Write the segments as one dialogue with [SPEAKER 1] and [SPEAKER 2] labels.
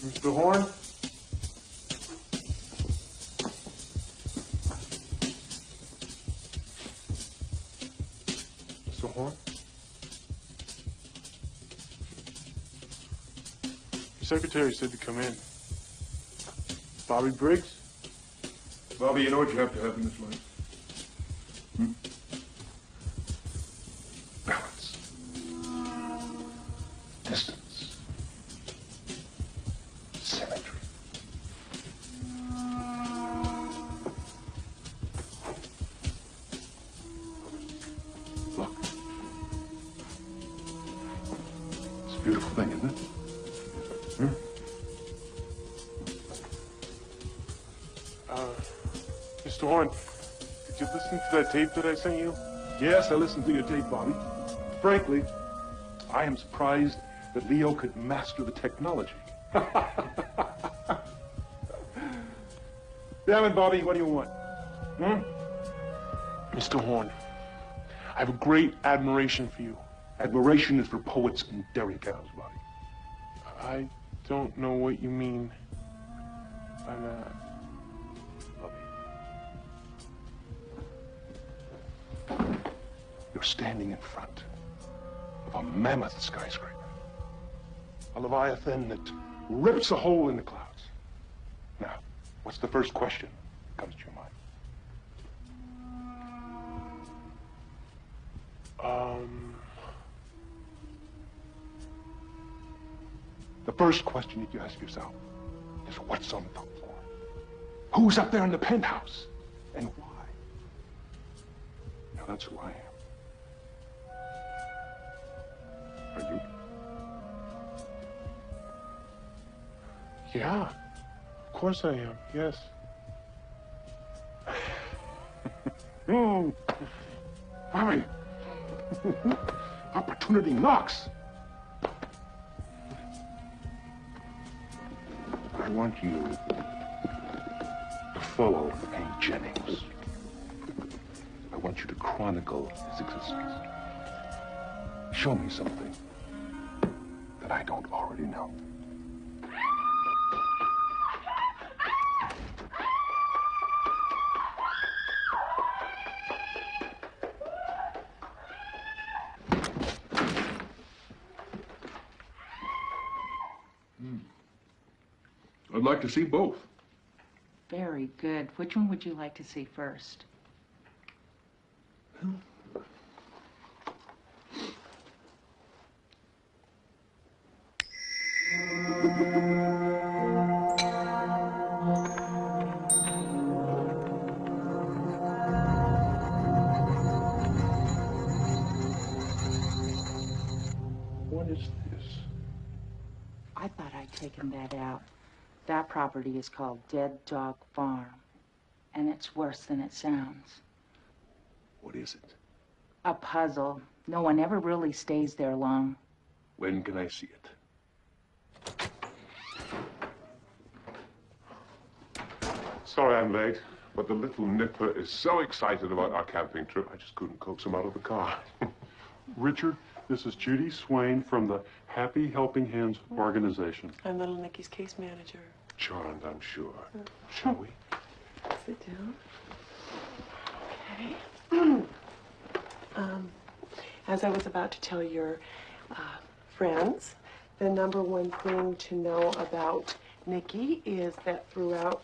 [SPEAKER 1] Mr. Horn? Mr. Horn? Your secretary said to come in. Bobby Briggs?
[SPEAKER 2] Bobby, you know what you have to have in this life? Balance. Distance. Symmetry. Look. It's a beautiful thing, isn't it?
[SPEAKER 1] Mr. Horn, did you listen to that tape that I sent you?
[SPEAKER 2] Yes, I listened to your tape, Bobby. Frankly, I am surprised that Leo could master the technology. Damn it, Bobby, what do you want?
[SPEAKER 1] Mr. Horn, I have a great admiration for you.
[SPEAKER 2] Admiration is for poets and dairy cows, Bobby.
[SPEAKER 1] I don't know what you mean by that.
[SPEAKER 2] You're standing in front of a mammoth skyscraper. A leviathan that rips a hole in the clouds. Now, what's the first question that comes to your mind? The first question that you ask yourself is what's on the top floor? Who's up there in the penthouse? And why? Now, that's who I am. Are you?
[SPEAKER 1] Yeah, of course I am, yes.
[SPEAKER 2] Bobby, opportunity knocks. I want you to follow Hank Jennings. I want you to chronicle his existence. Show me something that I don't already know. I'd like to see both.
[SPEAKER 3] Very good. Which one would you like to see first?
[SPEAKER 2] What is this?
[SPEAKER 3] like taking that out. That property is called Dead Dog Farm, and it's worse than it sounds.
[SPEAKER 2] What is it?
[SPEAKER 3] A puzzle. No one ever really stays there long.
[SPEAKER 2] When can I see it? Sorry I'm late, but the little nipper is so excited about our camping trip, I just couldn't coax him out of the car.
[SPEAKER 1] Richard, this is Judy Swain from the Happy Helping Hands organization.
[SPEAKER 4] I'm little Nikki's case manager.
[SPEAKER 2] Charmed, I'm sure. Shall we?
[SPEAKER 4] Sit down. Okay. As I was about to tell your friends, the number one thing to know about Nicky is that throughout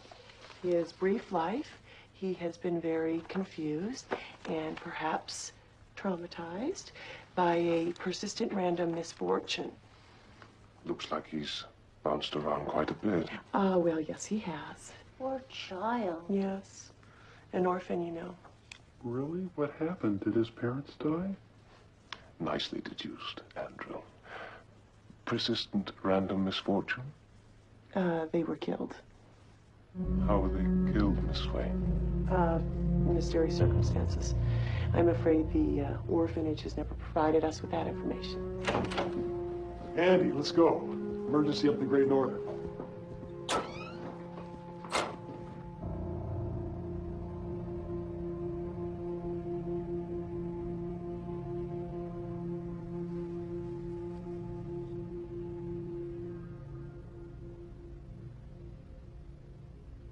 [SPEAKER 4] his brief life, he has been very confused and perhaps traumatized by a persistent random misfortune.
[SPEAKER 2] Looks like he's bounced around quite a bit.
[SPEAKER 4] Well, yes, he has.
[SPEAKER 5] Poor child.
[SPEAKER 4] Yes. An orphan, you know.
[SPEAKER 1] Really? What happened? Did his parents die?
[SPEAKER 2] Nicely deduced, Andrew. Persistent random misfortune?
[SPEAKER 4] They were killed.
[SPEAKER 2] How were they killed, Miss Swain?
[SPEAKER 4] Mysterious circumstances. I'm afraid the orphanage has never provided us with that information.
[SPEAKER 6] Andy, let's go. Emergency up the Great Northern.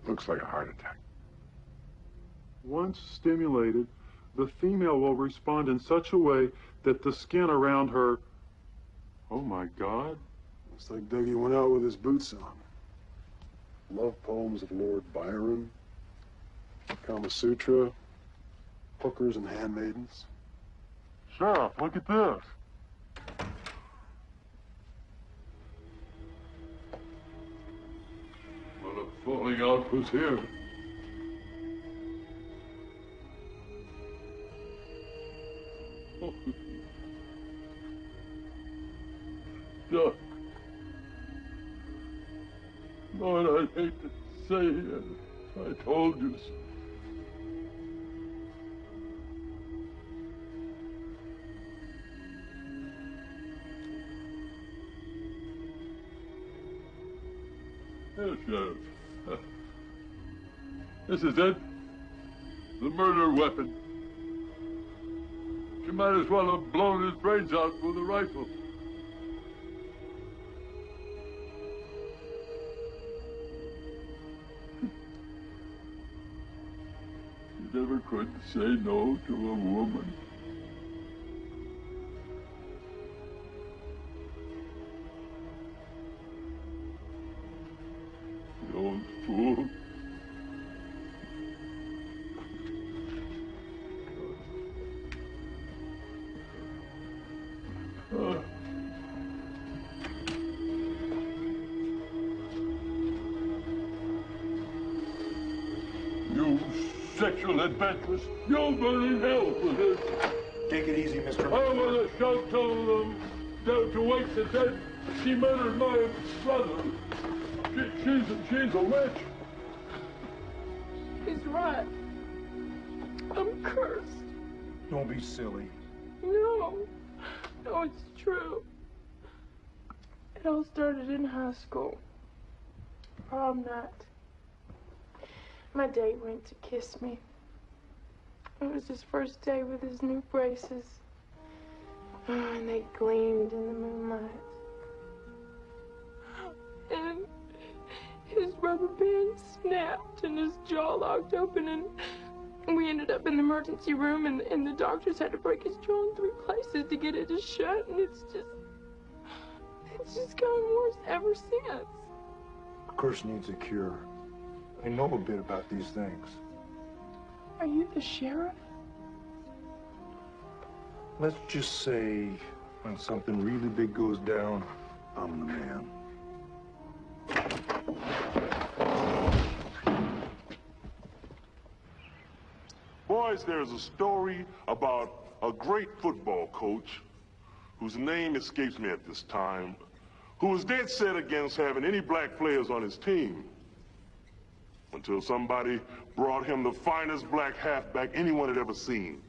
[SPEAKER 2] Looks like a heart attack.
[SPEAKER 1] Once stimulated, the female will respond in such a way that the skin around her... Oh, my God.
[SPEAKER 6] Looks like Dougie went out with his boots on. Love poems of Lord Byron, Kama Sutra, hookers and handmaidens.
[SPEAKER 1] Sheriff, look at this.
[SPEAKER 2] Well, the falling out was here.
[SPEAKER 7] Doc. Lord, I'd hate to say it. I told you so. Yes, Sheriff. This is it. The murder weapon. She might as well have blown his brains out with a rifle. You never could say no to a woman. The old fool. You sexual adventurous, you'll burn in hell for this.
[SPEAKER 6] Take it easy, Mr.
[SPEAKER 7] I want to shout to them down to wake the dead. She murdered my brother. She's a witch.
[SPEAKER 4] He's right. I'm cursed.
[SPEAKER 6] Don't be silly.
[SPEAKER 4] No, it's true. It all started in high school. Prom night. My date went to kiss me. It was his first day with his new braces. Oh, and they gleamed in the moonlight. And his rubber band snapped and his jaw locked open, and we ended up in the emergency room, and the doctors had to break his jaw in 3 places to get it to shut, and it's just gotten worse ever since.
[SPEAKER 6] A curse needs a cure. I know a bit about these things.
[SPEAKER 4] Are you the sheriff?
[SPEAKER 6] Let's just say when something really big goes down, I'm the man.
[SPEAKER 8] Boys, there's a story about a great football coach whose name escapes me at this time, who was dead set against having any black players on his team. Until somebody brought him the finest black halfback anyone had ever seen.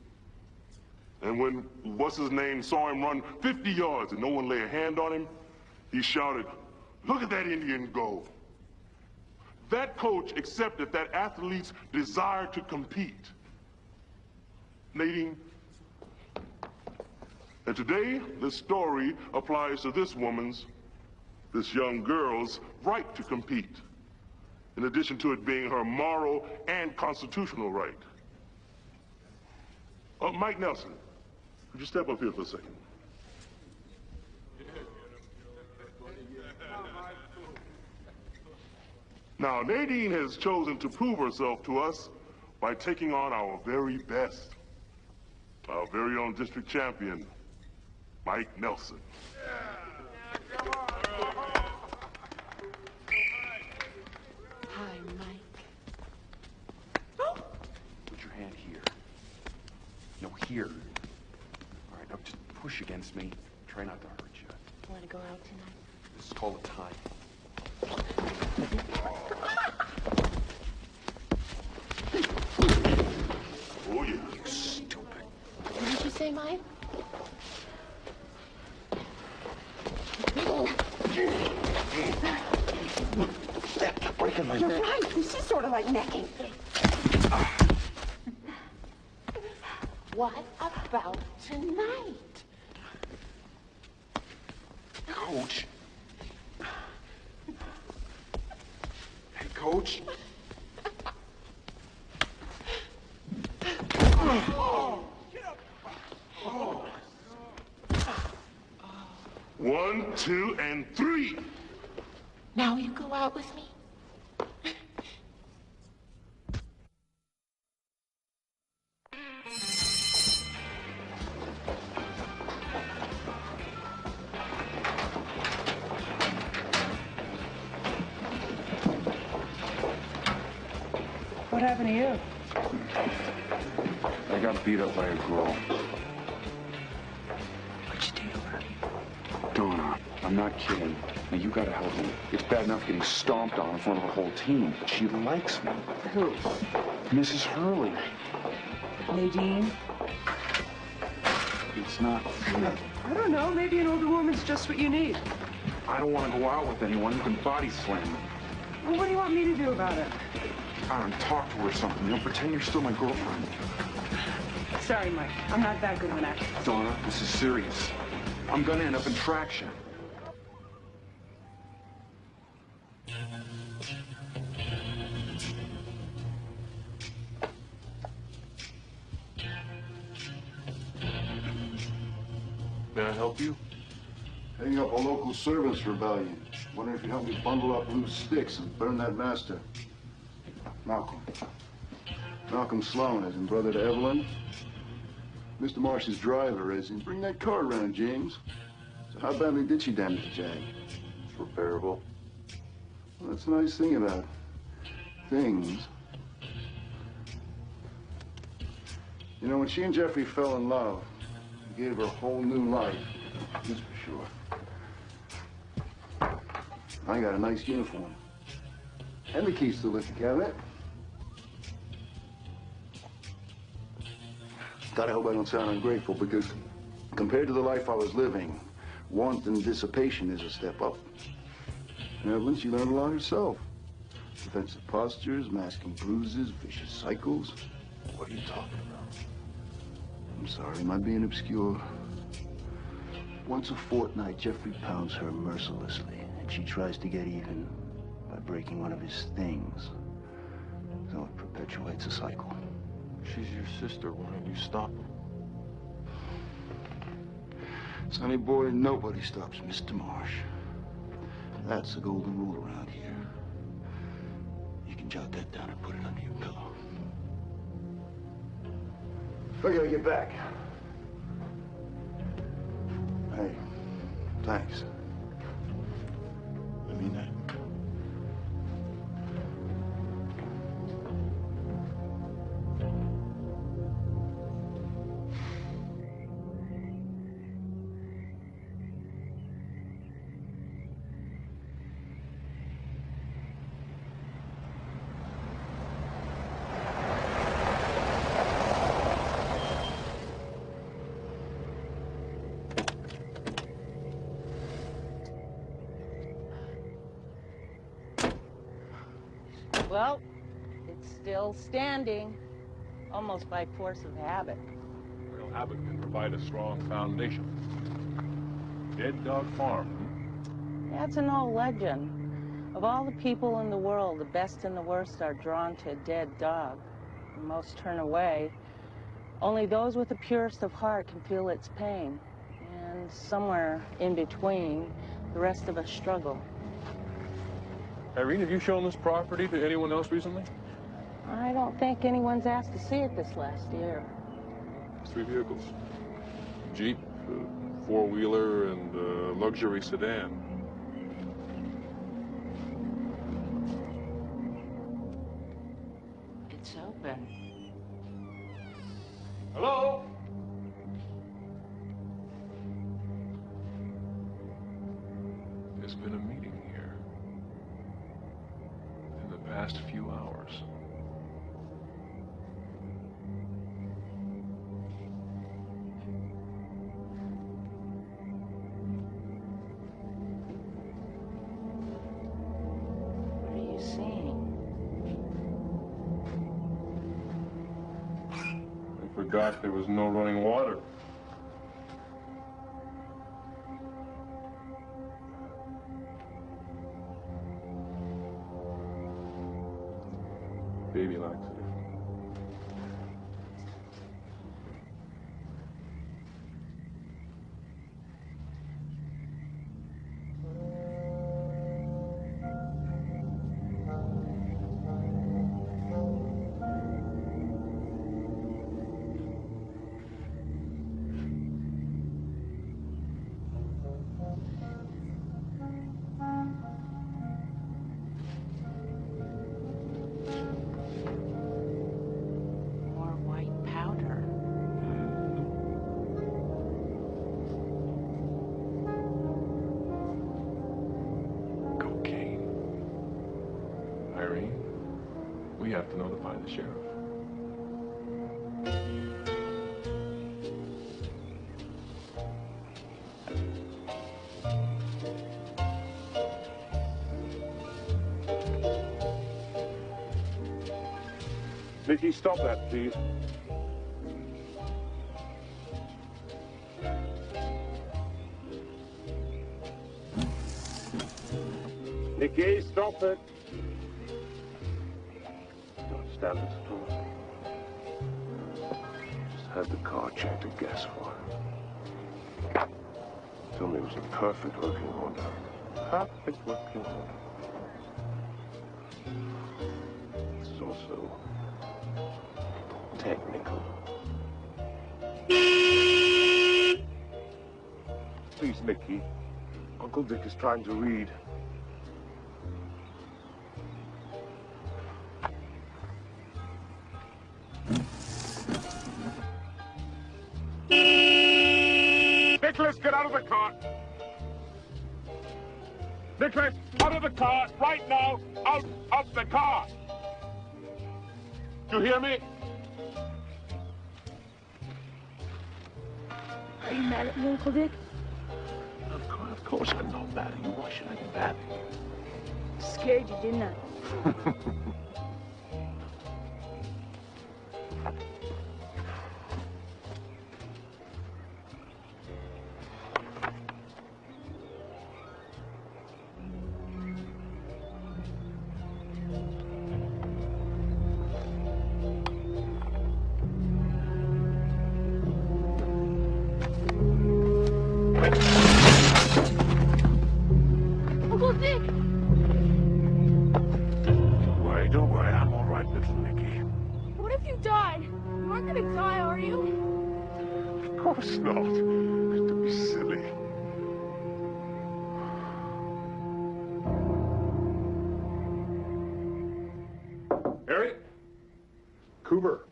[SPEAKER 8] And when what's-his-name saw him run 50 yards and no one lay a hand on him, he shouted, "Look at that Indian go." That coach accepted that athlete's desire to compete. Nadine, and today, this story applies to this young girl's right to compete, in addition to it being her moral and constitutional right. Mike Nelson, would you step up here for a second? Now, Nadine has chosen to prove herself to us by taking on our very best, our very own district champion, Mike Nelson.
[SPEAKER 5] Hi, Mike.
[SPEAKER 9] Put your hand here. No, here. All right, now just push against me. Try not to hurt you.
[SPEAKER 5] Want to go out tonight?
[SPEAKER 9] This is called a tie.
[SPEAKER 8] Oh, yeah.
[SPEAKER 9] You stupid.
[SPEAKER 5] What did you say, Mike?
[SPEAKER 9] You're breaking my
[SPEAKER 5] You're right. This is sort of like necking. What about tonight?
[SPEAKER 9] Coach. Hey, Coach.
[SPEAKER 8] One, two, and three.
[SPEAKER 5] Now you go out with me?
[SPEAKER 3] What happened to you?
[SPEAKER 9] I got beat up by a girl.
[SPEAKER 3] What'd you do to her?
[SPEAKER 9] Donna, I'm not kidding. Now, you gotta help me. It's bad enough getting stomped on in front of her whole team, but she likes me.
[SPEAKER 3] Who?
[SPEAKER 9] Mrs. Hurley.
[SPEAKER 3] Nadine?
[SPEAKER 9] It's not fair.
[SPEAKER 3] I don't know. Maybe an older woman's just what you need.
[SPEAKER 9] I don't want to go out with anyone who can body slam me.
[SPEAKER 3] Well, what do you want me to do about it?
[SPEAKER 9] I don't talk to her or something. You know, pretend you're still my girlfriend.
[SPEAKER 3] Sorry, Mike. I'm not that good of an actor.
[SPEAKER 9] Donna, this is serious. I'm gonna end up in traction.
[SPEAKER 8] May I help you?
[SPEAKER 6] Heading up a local servants rebellion. Wondering if you help me bundle up loose sticks and burn that master. Malcolm. Malcolm Sloan, as in brother to Evelyn. Mr. Marsh's driver, as in bring that car around, James. So how badly did she damage the Jag? It's repairable. Well, that's the nice thing about things. You know, when she and Jeffrey fell in love, he gave her a whole new life. That's for sure. I got a nice uniform. And the keys to the liquor cabinet. God, I hope I don't sound ungrateful, because compared to the life I was living, want and dissipation is a step up. And Evelyn, she learned a lot herself. Defensive postures, masking bruises, vicious cycles.
[SPEAKER 2] What are you talking about?
[SPEAKER 6] I'm sorry, am I being obscure? Once a fortnight, Jeffrey pounds her mercilessly, and she tries to get even by breaking one of his things. So it perpetuates a cycle.
[SPEAKER 2] She's your sister. Why don't you stop her?
[SPEAKER 6] Sonny boy, nobody stops Mr. Marsh. That's the golden rule around here. You can jot that down and put it under your pillow. I gotta get back. Hey, thanks.
[SPEAKER 2] I mean that.
[SPEAKER 3] Well, it's still standing, almost by force of habit.
[SPEAKER 2] Real habit can provide a strong foundation. Dead Dog Farm.
[SPEAKER 3] That's an old legend. Of all the people in the world, the best and the worst are drawn to a dead dog. And most turn away. Only those with the purest of heart can feel its pain. And somewhere in between, the rest of us struggle.
[SPEAKER 2] Irene, have you shown this property to anyone else recently?
[SPEAKER 3] I don't think anyone's asked to see it this last year.
[SPEAKER 2] 3 vehicles. Jeep, four-wheeler, and luxury sedan.
[SPEAKER 3] It's open.
[SPEAKER 2] Hello? There's been a meeting here in the past few hours.
[SPEAKER 3] What are you seeing?
[SPEAKER 2] I forgot there was no running water. Baby likes it.
[SPEAKER 3] More white powder.
[SPEAKER 2] Cocaine. Irene, we have to notify the sheriff. Nikki, stop that, please. Nikki, stop it. Don't stand at the door. Just had the car checked and gas for it. Tell me it was a perfect working order. Perfect working order. It's also technical. Please, Mickey. Uncle Dick is trying to read. Nicholas, get out of the car! Nicholas, out of the car! Right now! Out of the car! Do you hear me?
[SPEAKER 5] Are you mad at me, Uncle Dick?
[SPEAKER 2] Of course I'm not mad at you. Why should I be mad at you?
[SPEAKER 5] Scared you, didn't I? Uncle Dick!
[SPEAKER 2] Don't worry, I'm all right, little Nicky.
[SPEAKER 5] What if you died? You aren't gonna die, are you?
[SPEAKER 2] Of course not. Don't be silly.
[SPEAKER 1] Harry? Cooper,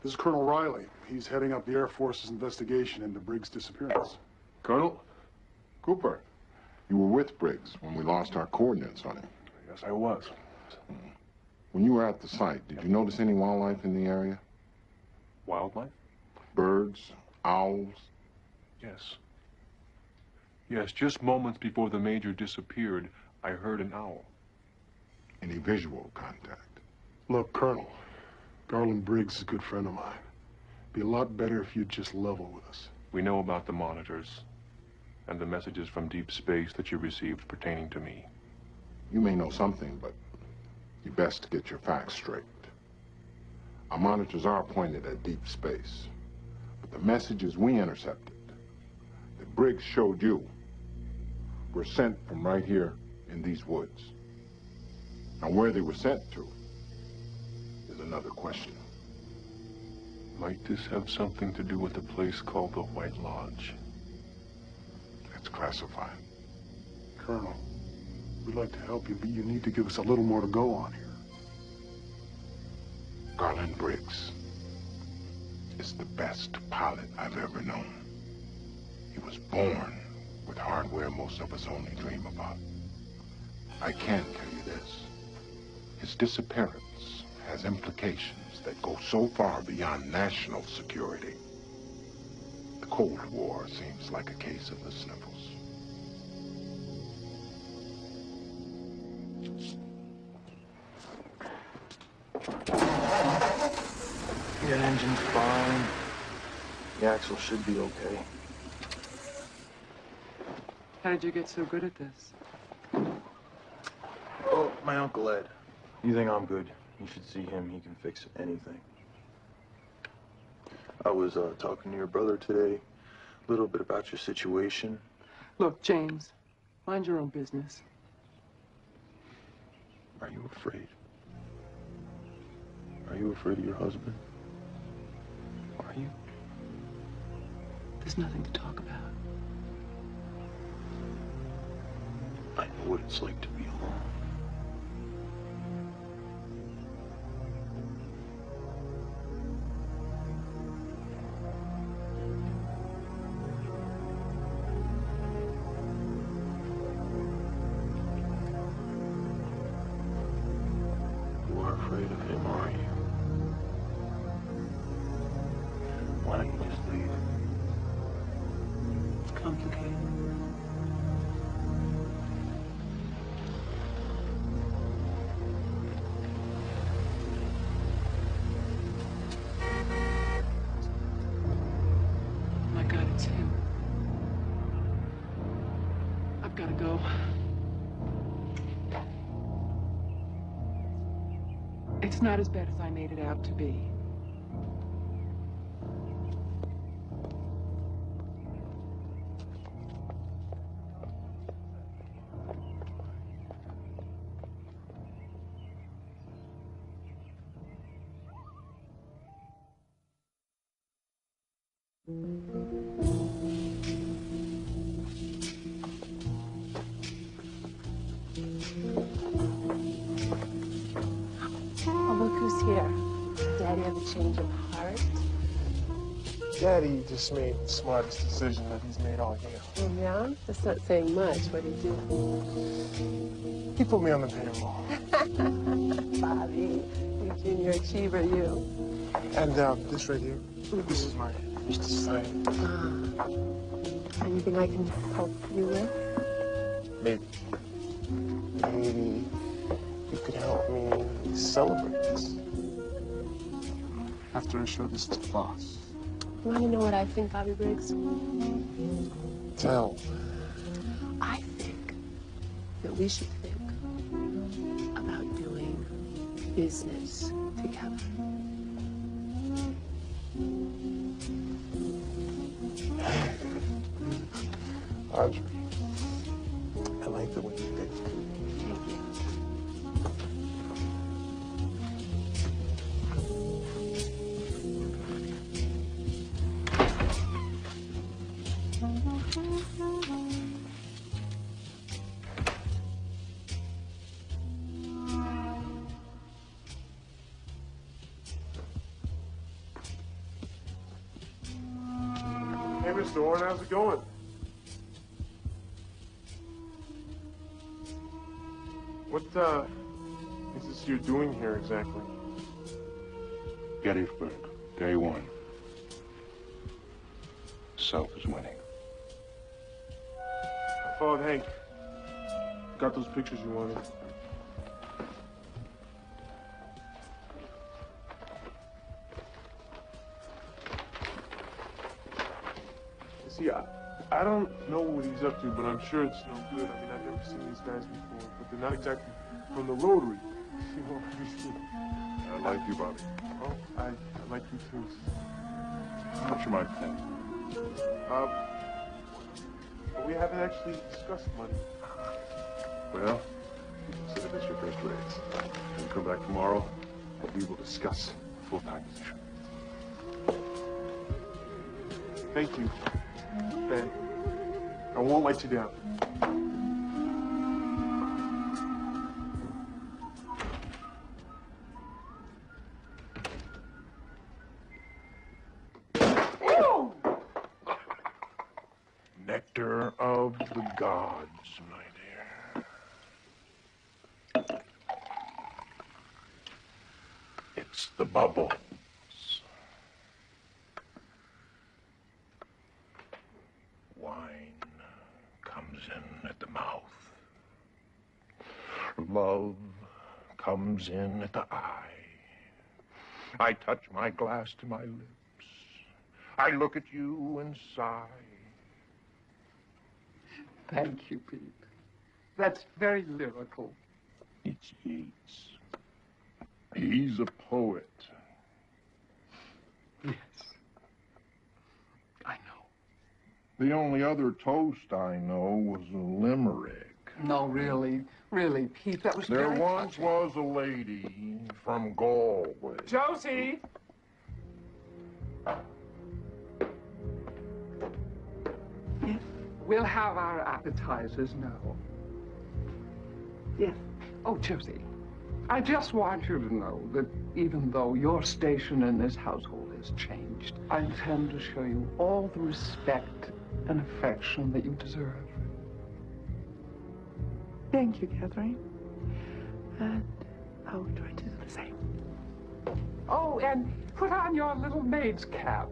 [SPEAKER 1] this is Colonel Riley. He's heading up the Air Force's investigation into Briggs' disappearance.
[SPEAKER 2] Colonel?
[SPEAKER 6] Cooper, you were with Briggs when we lost our coordinates on him.
[SPEAKER 2] Yes, I was.
[SPEAKER 6] When you were at the site, did you notice any wildlife in the area?
[SPEAKER 2] Wildlife?
[SPEAKER 6] Birds, owls?
[SPEAKER 2] Yes. Yes, just moments before the Major disappeared, I heard an owl. Any visual contact?
[SPEAKER 10] Look, Colonel, Garland Briggs is a good friend of mine. Be a lot better if you'd just level with us.
[SPEAKER 11] We know about the monitors and the messages from deep space that you received pertaining to me.
[SPEAKER 2] You may know something, but you best get your facts straight. Our monitors are pointed at deep space, but the messages we intercepted, that Briggs showed you, were sent from right here in these woods. Now, where they were sent to is another question.
[SPEAKER 11] Might this have something to do with a place called the White Lodge?
[SPEAKER 2] That's classified.
[SPEAKER 10] Colonel, we'd like to help you, but you need to give us a little more to go on here.
[SPEAKER 2] Garland Briggs is the best pilot I've ever known. He was born with hardware most of us only dream about. I can tell you this. His disappearance has implications that go so far beyond national security. The Cold War seems like a case of the sniffles.
[SPEAKER 12] Your engine's fine. The axle should be okay.
[SPEAKER 13] How did you get so good at this?
[SPEAKER 12] Oh, my Uncle Ed. You think I'm good? You should see him. He can fix anything. I was talking to your brother today. A little bit about your situation.
[SPEAKER 13] Look, James, mind your own business.
[SPEAKER 12] Are you afraid? Are you afraid of your husband? Are you?
[SPEAKER 13] There's nothing to talk about.
[SPEAKER 12] I know what it's like to be alone. You are afraid of him, are you? Why don't you just leave?
[SPEAKER 13] It's complicated. My God, it's him. I've got to go. It's not as bad as I made it out to be.
[SPEAKER 3] Oh, look who's here. Daddy have a change of heart?
[SPEAKER 10] Daddy just made the smartest decision that he's made all year.
[SPEAKER 3] Yeah? That's not saying much. What'd he do?
[SPEAKER 10] He put me on the payroll.
[SPEAKER 3] Bobby, you junior achiever, you.
[SPEAKER 10] And this right here, this is my Mr. Sign.
[SPEAKER 3] Anything I can help you with?
[SPEAKER 10] Maybe you could help me celebrate after I show this to the boss.
[SPEAKER 3] You want to know what I think, Bobby Briggs?
[SPEAKER 10] Tell.
[SPEAKER 3] I think that we should think about doing business together.
[SPEAKER 10] Audrey, I like the way you think.
[SPEAKER 3] Thank you.
[SPEAKER 10] Hey, Mr. Warren, how's it going? What, is this you're doing here exactly?
[SPEAKER 2] Gettysburg, day one. Self is winning.
[SPEAKER 10] I followed Hank. Got those pictures you wanted.
[SPEAKER 11] See, I don't know what he's up to, but I'm sure it's no good. I mean, I've never seen these guys before, but they're not exactly from the Rotary. You know,
[SPEAKER 2] I like you, Bobby.
[SPEAKER 11] Oh, I like you too.
[SPEAKER 2] How much you might pay?
[SPEAKER 11] But we haven't actually discussed money.
[SPEAKER 2] Well, consider this your first raise. When you come back tomorrow, we will discuss a full-time position.
[SPEAKER 11] Thank you, Ben. I won't let you down.
[SPEAKER 2] Nectar of the gods, my dear. It's the bubbles. Wine comes in at the mouth. Love comes in at the eye. I touch my glass to my lips. I look at you and sigh.
[SPEAKER 13] Thank you, Pete. That's very lyrical.
[SPEAKER 2] It's Yeats. He's a poet.
[SPEAKER 13] Yes. I know.
[SPEAKER 2] The only other toast I know was a limerick.
[SPEAKER 13] No, really, Pete, that was
[SPEAKER 2] There
[SPEAKER 13] very
[SPEAKER 2] once
[SPEAKER 13] touching.
[SPEAKER 2] was a lady from Galway.
[SPEAKER 13] Josie! Yes. We'll have our appetizers now. Yes. Oh, Josie, I just want you to know that even though your station in this household has changed, I intend to show you all the respect and affection that you deserve.
[SPEAKER 4] Thank you, Catherine. And I'll try to do the same.
[SPEAKER 13] Oh, and put on your little maid's cap.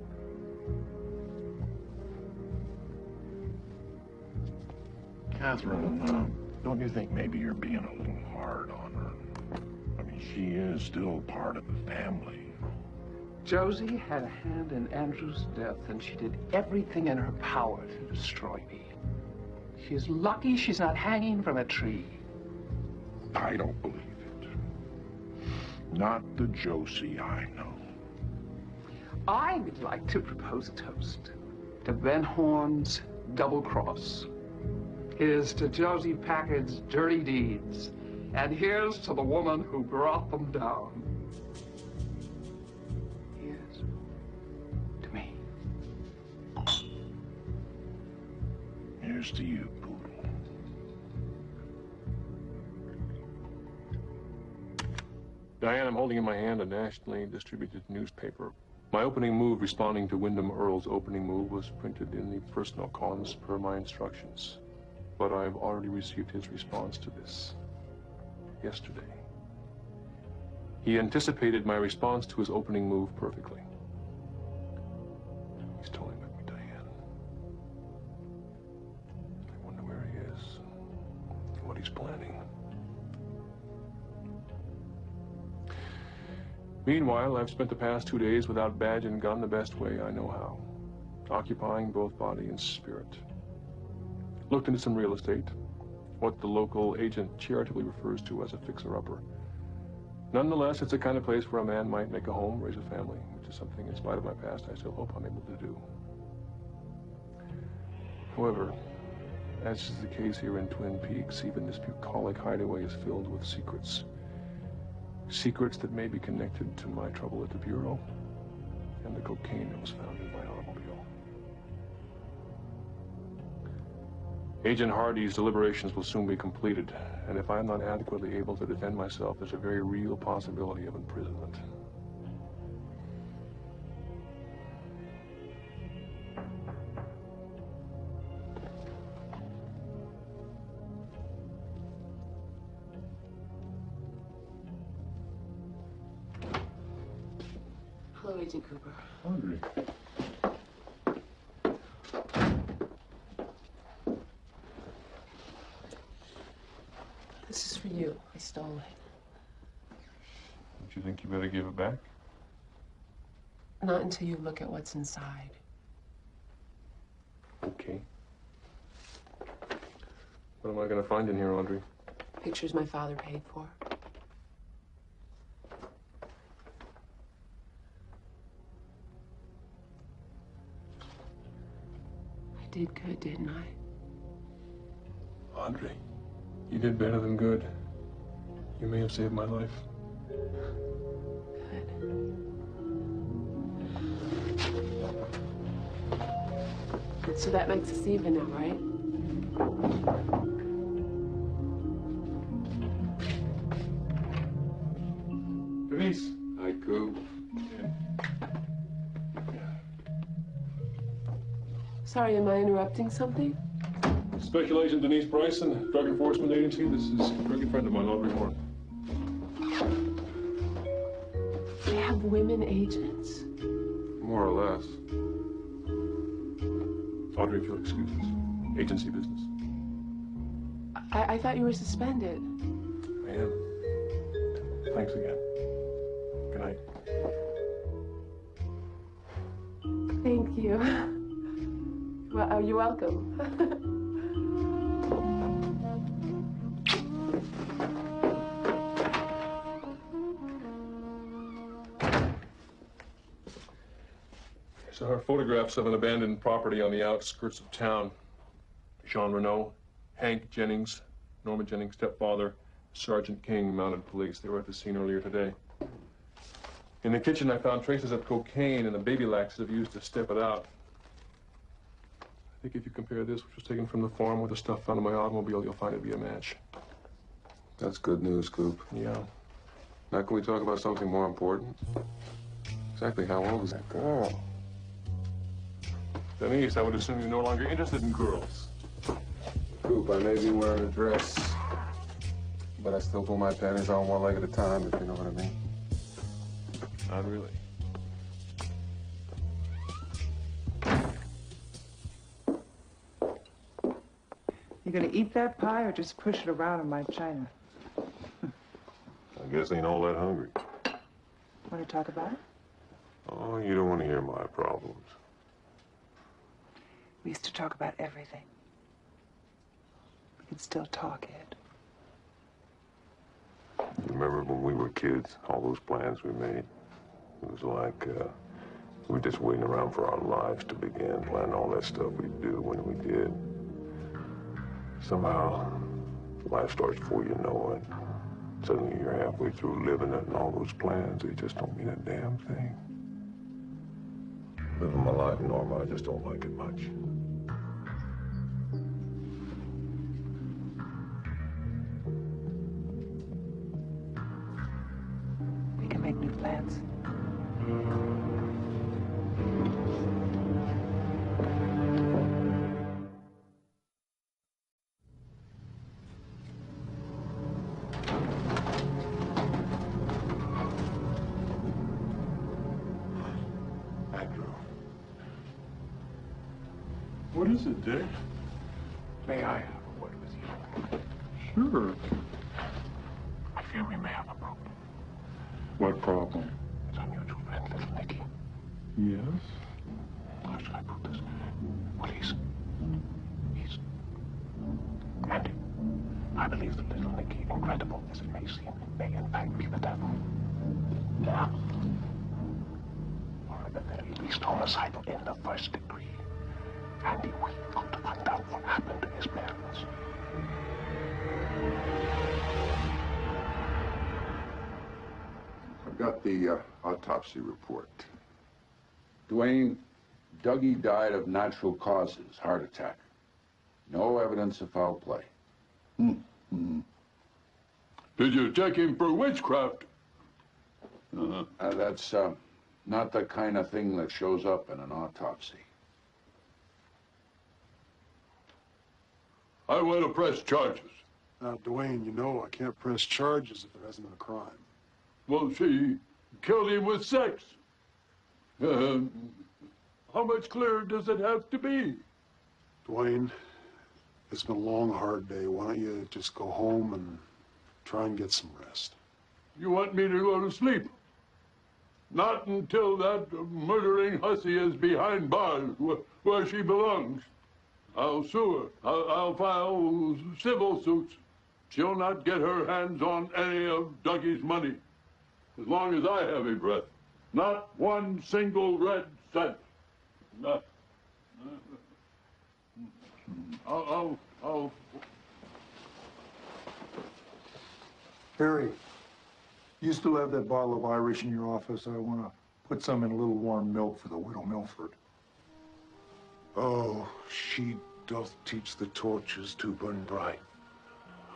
[SPEAKER 2] Catherine, don't you think maybe you're being a little hard on her? I mean, she is still part of the family.
[SPEAKER 13] Josie had a hand in Andrew's death, and she did everything in her power to destroy me. She's lucky she's not hanging from a tree.
[SPEAKER 2] I don't believe it. Not the Josie I know.
[SPEAKER 13] I would like to propose a toast to Ben Horn's double cross. Here's to Josie Packard's dirty deeds, and here's to the woman who brought them down. Here's to me.
[SPEAKER 2] Here's to you, Poodle.
[SPEAKER 11] Diane, I'm holding in my hand a nationally distributed newspaper. My opening move, responding to Wyndham Earle's opening move, was printed in the personal columns per my instructions. But I've already received his response to this yesterday. He anticipated my response to his opening move perfectly. He's toying with me, Diane. I wonder where he is, what he's planning. Meanwhile, I've spent the past 2 days without badge and gun the best way I know how, occupying both body and spirit. Looked into some real estate, what the local agent charitably refers to as a fixer-upper. Nonetheless, it's the kind of place where a man might make a home, raise a family, which is something, in spite of my past, I still hope I'm able to do. However, as is the case here in Twin Peaks, even this bucolic hideaway is filled with secrets. Secrets that may be connected to my trouble at the Bureau and the cocaine that was found in my automobile. Agent Hardy's deliberations will soon be completed, and if I am not adequately able to defend myself, there's a very real possibility of imprisonment.
[SPEAKER 14] Hello, Agent Cooper.
[SPEAKER 2] Audrey.
[SPEAKER 14] This is for you. I stole it.
[SPEAKER 11] Don't you think you better give it back?
[SPEAKER 14] Not until you look at what's inside.
[SPEAKER 11] Okay. What am I going to find in here, Audrey?
[SPEAKER 14] Pictures my father paid for. I did good, didn't I?
[SPEAKER 11] Audrey, you did better than good. You may have saved my life.
[SPEAKER 14] Good. So that makes us even now, right?
[SPEAKER 11] Denise.
[SPEAKER 9] Hi, Coop.
[SPEAKER 14] Sorry, am I interrupting something?
[SPEAKER 11] Special Agent Denise Bryson, Drug Enforcement Agency. This is a very good friend of mine, Audrey Horn.
[SPEAKER 14] They have women agents?
[SPEAKER 11] More or less. Audrey, if you'll excuse us. Agency business.
[SPEAKER 14] I thought you were suspended.
[SPEAKER 11] I am. Thanks again. Good night.
[SPEAKER 14] Thank you. Well, you're welcome.
[SPEAKER 11] So our photographs of an abandoned property on the outskirts of town. Jean Renault, Hank Jennings, Norma Jennings' stepfather, Sergeant King, mounted police. They were at the scene earlier today. In the kitchen, I found traces of cocaine and a baby laxative used to step it out. I think if you compare this, which was taken from the farm, with the stuff found in my automobile, you'll find it to be a match.
[SPEAKER 2] That's good news, Coop.
[SPEAKER 11] Yeah.
[SPEAKER 2] Now, can we talk about something more important? Exactly how old is that girl?
[SPEAKER 11] Denise, I would assume you're no longer interested in girls.
[SPEAKER 2] Coop, I may be wearing a dress, but I still pull my panties on one leg at a time, if you know what I mean.
[SPEAKER 11] Not really.
[SPEAKER 15] You gonna eat that pie or just push it around in my china?
[SPEAKER 8] I guess ain't all that hungry.
[SPEAKER 15] Want to talk about it?
[SPEAKER 8] Oh, you don't want to hear my problems.
[SPEAKER 15] We used to talk about everything. We can still talk, Ed.
[SPEAKER 8] Remember when we were kids, all those plans we made? It was like we were just waiting around for our lives to begin, planning all that stuff we'd do when we did. Somehow, life starts before you know it. Suddenly you're halfway through living it, and all those plans, they just don't mean a damn thing. Living my life, Norma, I just don't like it much.
[SPEAKER 15] We can make new plans.
[SPEAKER 1] What is it, Dick?
[SPEAKER 2] May I have a word with you?
[SPEAKER 1] Sure.
[SPEAKER 2] I fear we may have a problem.
[SPEAKER 1] What problem?
[SPEAKER 2] It's our mutual friend, little Nicky.
[SPEAKER 1] Yes?
[SPEAKER 2] How should I put this? Well, he's... Andy, I believe that little Nicky, incredible as it may seem, may in fact be the devil. Now, or at the very least homicidal in the first degree. Andy, we've got to find out what happened to his parents.
[SPEAKER 16] I've got the autopsy report.
[SPEAKER 17] Dwayne, Dougie died of natural causes, heart attack. No evidence of foul play.
[SPEAKER 7] Did you check him for witchcraft?
[SPEAKER 17] That's not the kind of thing that shows up in an autopsy.
[SPEAKER 7] I want to press charges.
[SPEAKER 10] Now, Dwayne, you know I can't press charges if there hasn't been a crime.
[SPEAKER 7] Well, she killed him with sex. How much clearer does it have to be?
[SPEAKER 10] Dwayne, it's been a long, hard day. Why don't you just go home and try and get some rest?
[SPEAKER 7] You want me to go to sleep? Not until that murdering hussy is behind bars, where she belongs. I'll sue her. I'll file civil suits. She'll not get her hands on any of Dougie's money. As long as I have a breath. Not one single red cent. Not. I'll.
[SPEAKER 18] Harry, you still have that bottle of Irish in your office? I want to put some in a little warm milk for the widow Milford.
[SPEAKER 10] Oh, she doth teach the torches to burn bright.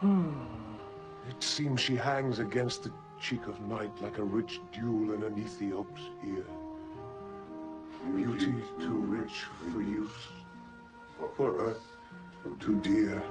[SPEAKER 10] It seems she hangs against the cheek of night like a rich jewel in an Ethiop's ear. Beauty too rich for use, for earth too dear.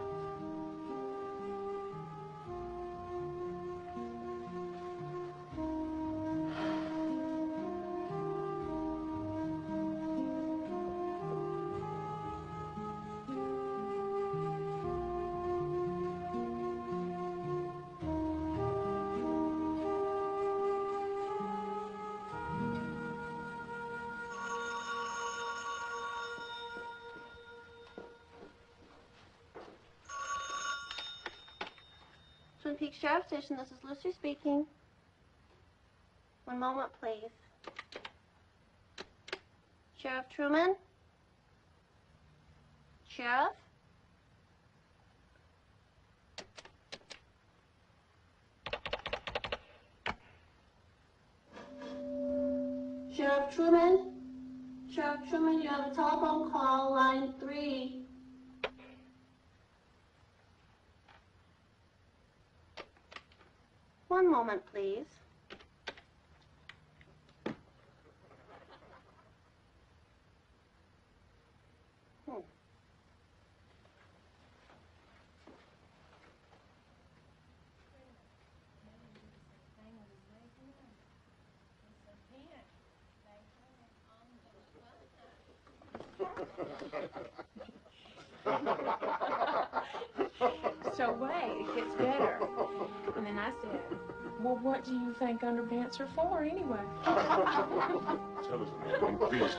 [SPEAKER 19] Twin Peaks Sheriff Station, this is Lucy speaking. One moment, please. Sheriff Truman? Sheriff? Sheriff Truman? Sheriff Truman, you have a telephone call, line 3. One moment, please.
[SPEAKER 14] So wait, it gets better. And then I said, well, what do you think underpants are for anyway?
[SPEAKER 2] Tell us, man, please,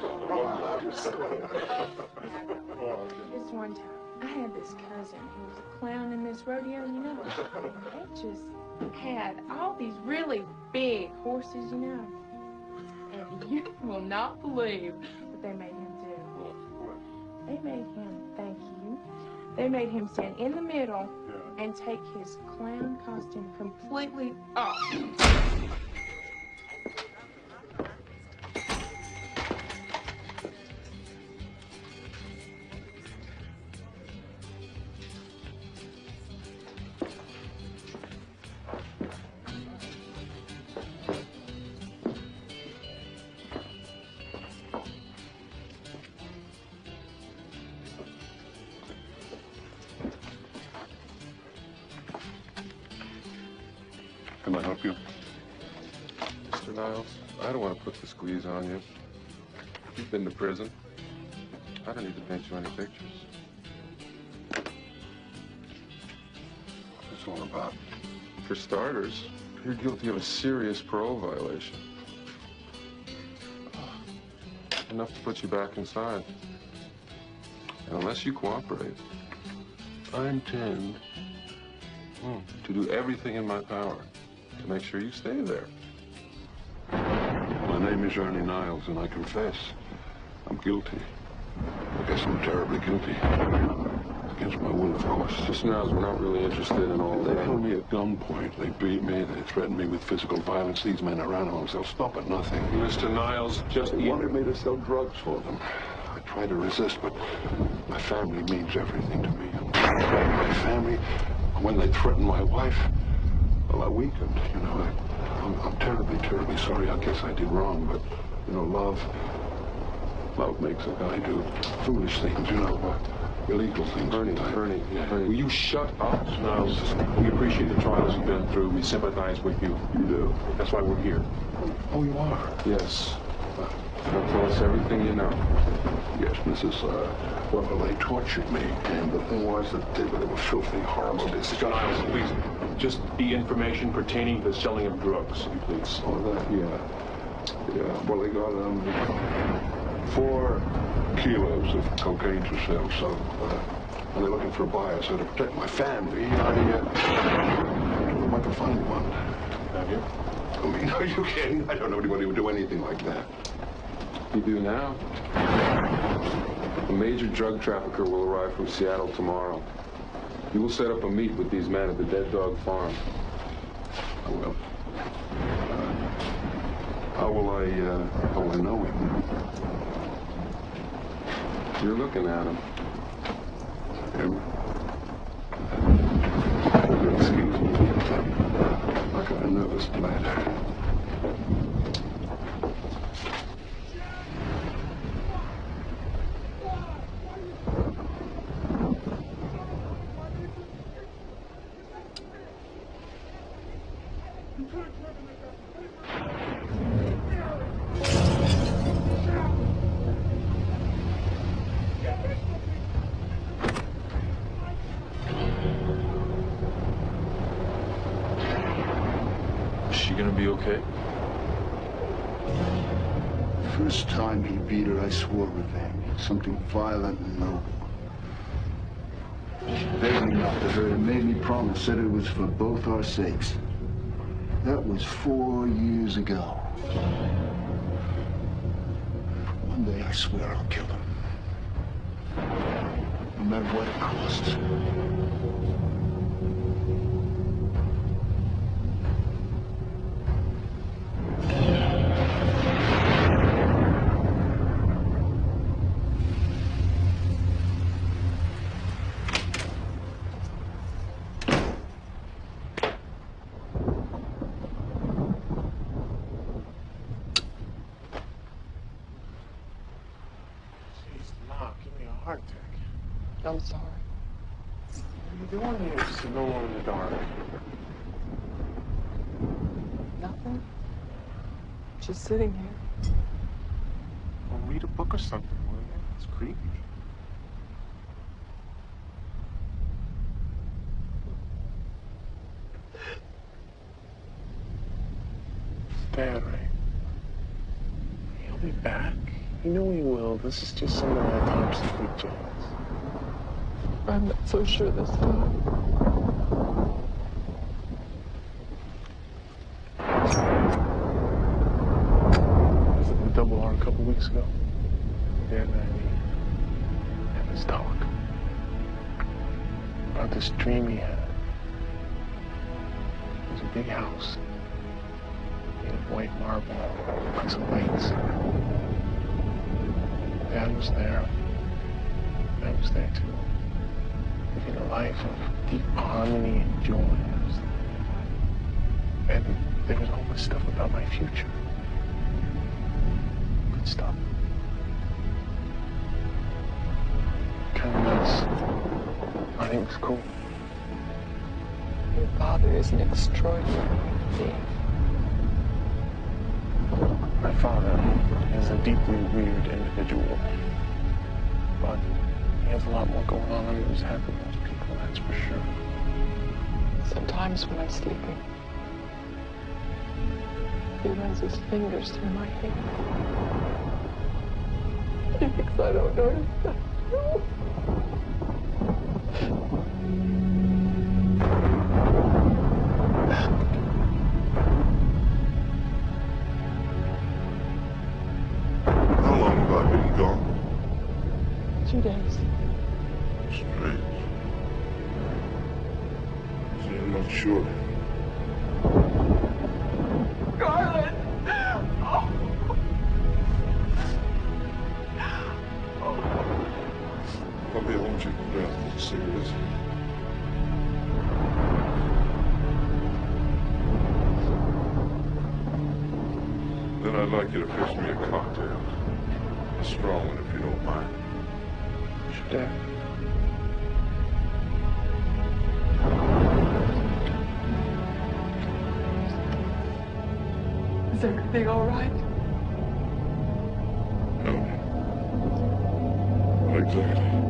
[SPEAKER 14] This one time, I had this cousin who was a clown in this rodeo, you know. And they just had all these really big horses, you know. And you will not believe what they made him do. They made him, thank you, they made him stand in the middle and take his clown costume completely off.
[SPEAKER 2] Can I help you?
[SPEAKER 11] Mr. Niles, I don't want to put the squeeze on you. You've been to prison. I don't need to paint you any pictures.
[SPEAKER 2] What's it all about?
[SPEAKER 11] For starters, you're guilty of a serious parole violation. Enough to put you back inside. And unless you cooperate, I intend to do everything in my power to make sure you stay there.
[SPEAKER 2] My name is Ernie Niles, and I confess I'm guilty. I guess I'm terribly guilty. Against my will, of course.
[SPEAKER 11] Mr. Niles, we're not really interested in all
[SPEAKER 2] They
[SPEAKER 11] that.
[SPEAKER 2] held me at gunpoint. They beat me. They threatened me with physical violence. These men are animals. They'll stop at nothing.
[SPEAKER 11] Mr. Niles, just
[SPEAKER 2] They wanted me to sell drugs for them. I tried to resist, but my family means everything to me. My family, when they threatened my wife, well, I weakened, you know. I'm terribly, terribly sorry. I guess I did wrong, but, you know, love makes a guy do foolish things, you know, illegal things.
[SPEAKER 11] Ernie, will you shut up? Niles, we appreciate the trials you've been through. We sympathize with you.
[SPEAKER 2] You do?
[SPEAKER 11] That's why we're here.
[SPEAKER 2] Oh, you are?
[SPEAKER 11] Yes. Now tell us everything you know.
[SPEAKER 2] Yes, Mrs. Well, they tortured me, and the thing was that they were filthy, horrible.
[SPEAKER 11] Mr. Niles, please, just the information pertaining to the selling of drugs, please.
[SPEAKER 2] Oh, that, yeah. Yeah, well, they got, 4
[SPEAKER 10] kilos of cocaine for sale, so when they're looking for a buyer, so to protect my family, I told them I could find one.
[SPEAKER 11] Have you?
[SPEAKER 10] I mean, are you kidding? I don't know anybody who would do anything like that.
[SPEAKER 11] You do now. A major drug trafficker will arrive from Seattle tomorrow. You will set up a meet with these men at the Dead Dog Farm.
[SPEAKER 10] I will. How will I know him?
[SPEAKER 11] You're looking at him.
[SPEAKER 10] Him? Excuse me. I got a nervous bladder.
[SPEAKER 11] Is she gonna be okay?
[SPEAKER 6] First time he beat her, I swore revenge. Something violent and noble. She begged me not to hurt and made me promise, said it was for both our sakes. That was 4 years ago. One day I swear I'll kill him. No matter what it costs.
[SPEAKER 11] Heart attack.
[SPEAKER 15] I'm sorry.
[SPEAKER 11] What are you doing here just alone in the dark?
[SPEAKER 15] Nothing. Just sitting here.
[SPEAKER 11] Well, read a book or something, will you? It's creepy. It's Dad, right? He'll be back. You know he will. This is just some of that top secret jazz.
[SPEAKER 15] I'm not so sure this time.
[SPEAKER 11] Was it the double R a couple weeks ago? Dad and I had this talk about this dream he had. It was a big house made of white marble, lots of lights. Dad was there. I was there too. Living a life of deep harmony and joy. And there was all this stuff about my future. Good stuff. Kind of nuts. I think it was cool.
[SPEAKER 15] Your father is an extraordinary being.
[SPEAKER 11] My father is a deeply weird individual, but he has a lot more going on under his head than most people, that's for sure.
[SPEAKER 15] Sometimes when I'm sleeping, he runs his fingers through my hair. He thinks I don't notice that.
[SPEAKER 8] How long have I been gone?
[SPEAKER 15] 2 days.
[SPEAKER 8] Strange. Seemed much shorter.
[SPEAKER 15] Garland! Oh.
[SPEAKER 8] Come here, won't you? Yeah, let's see what this. Then I'd like you to fix me a cocktail. A strong one, if you don't mind.
[SPEAKER 11] Sure, Dad.
[SPEAKER 15] Is everything all right?
[SPEAKER 8] No. Not exactly.